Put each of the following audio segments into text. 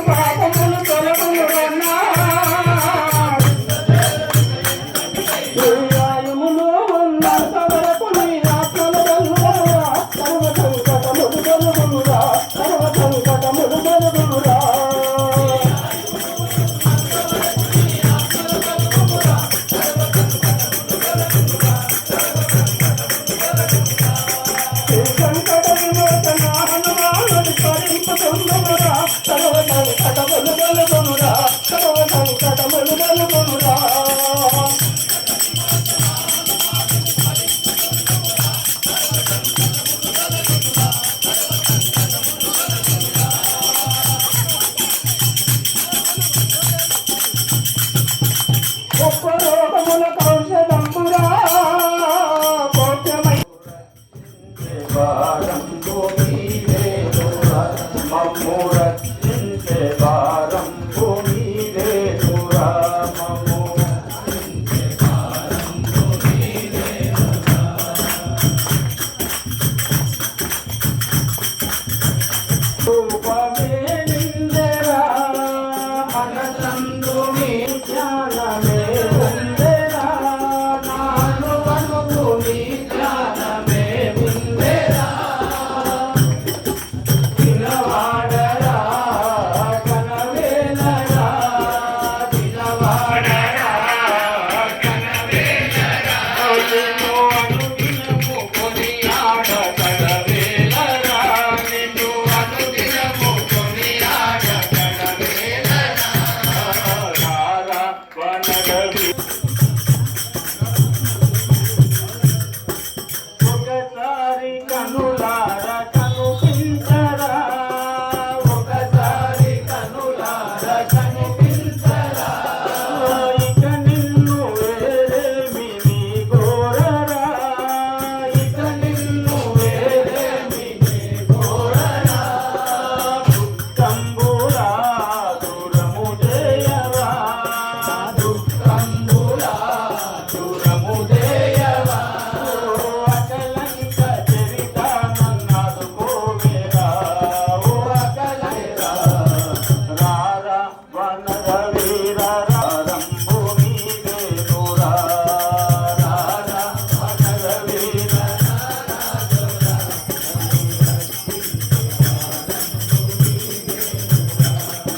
పాపములు తొలగును బలుకొనురా సర్వ సంకటములు బలుకొనురా గొప్ప రోగముల కౌశలంబురా కోట్యమై భారంబు నీవేనురా మమ్ము రక్షించే భారంబు నీవేనురా మమ్ము రక్షించే భారంబు నీవేనురా రూపమే నిందెరా అనచంద్రుని జ్ఞానమే ఉందెరా నాను అనుకు నీ జ్ఞానమే ఉందెరా దినవాడరా కనవేలరా దినవాడరా కనవేలరా నిన్ను అనుదినము కొనియాడ కనవేలరా నిన్ను అనుదినము కొనియాడ కనవేలరా రారా వనగవి ఒకసారి కనులార కనుపించరా ఒకసారి కనులార కనిపించరా ఇక నిన్ను వేరేమి నీ కోరరా ఇక నిన్ను వేరేమి నీ కోరరా దుఃఖంబురా దూరము చేయవా దుఃఖంబురా దూరము చేయవా అకలంక చరిత నన్నదు కోవేరా ఓ అకలంక రారా వనర వీర రారంభు నీవేనురా రారా వనర వీర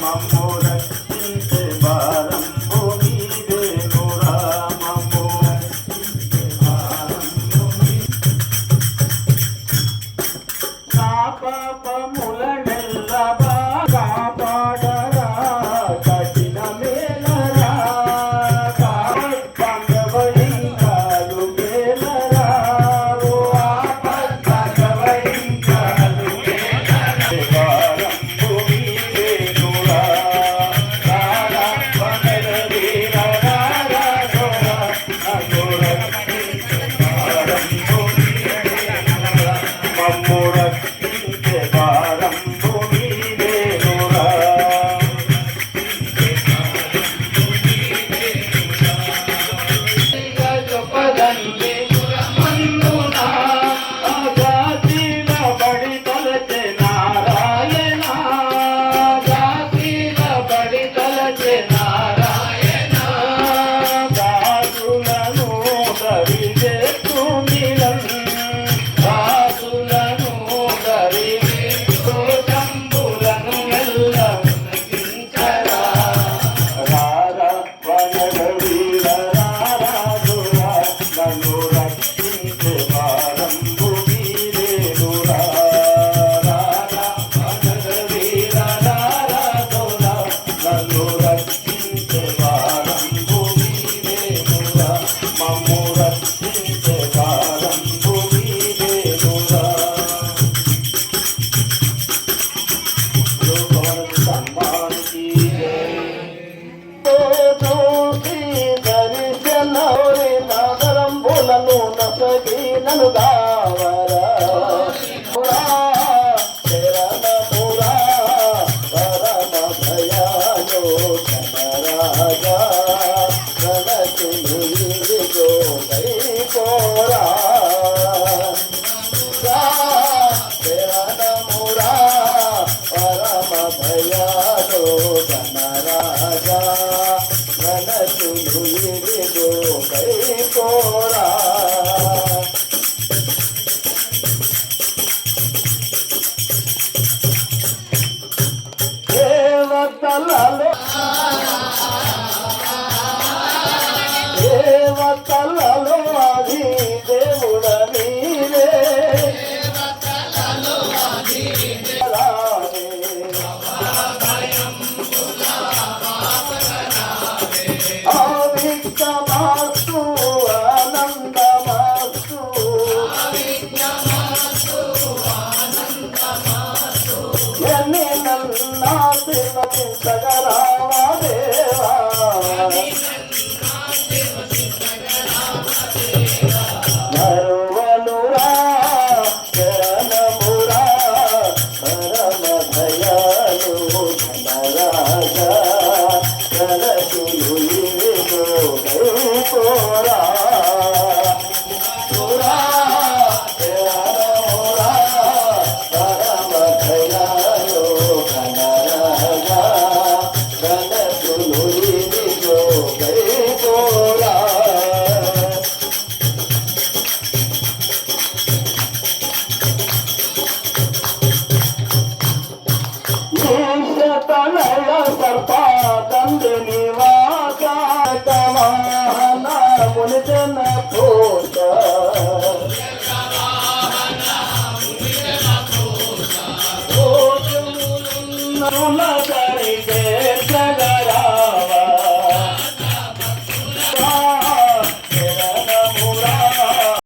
మమ్ము రక్షించే భారంబు నీవేనురా మమ్ము రక్షించే భారంబు నా పాపములనెల్ల కాపాడరా కఠిన మేలరా ఆపద్బాంధవయింకాలు మేలరా ఓ ఆపద్బాంధవయింకాలు మేలరా భారంబు నీవేనురా రారా వనర వీర రారా దొరా నన్ను రక్షించే భారంబు నీవేనురా మమ్ము రక్షించే భారంబు నీవేనురా గజపదండి పురమందున జాతిల బడి తలచె నారాయణ జాతిల బడి తలచె నారాయణ దాసులను దరిచేస్తు నిలం దాసులను దరిచేస్తు శంభులను ఎల్ల ఉనకించరా రారా వనర వీర రారా దొరా నన్ను రక్షించే భారంబు నీవేనురా రారా వనర వీర రారా దొరా నన్ను రక్షించే భారంబు నీవేనురా మమ్ము రక్షించే భారంబు నీవేనురా లోకవనకు సన్మానికి చూసి దర్శనోరి నాదరంబులను నసగి నన్ను దావరా శరణమురా పరమ దయాలో ధనరాజా గణతులు ఇదిగో కై కోరా శరణమురా పరమ దయాలో ధనరాజా గణతులు ఇదిగో కై కోరా దేవతలలో దేవతలలో ఆది దేవుడ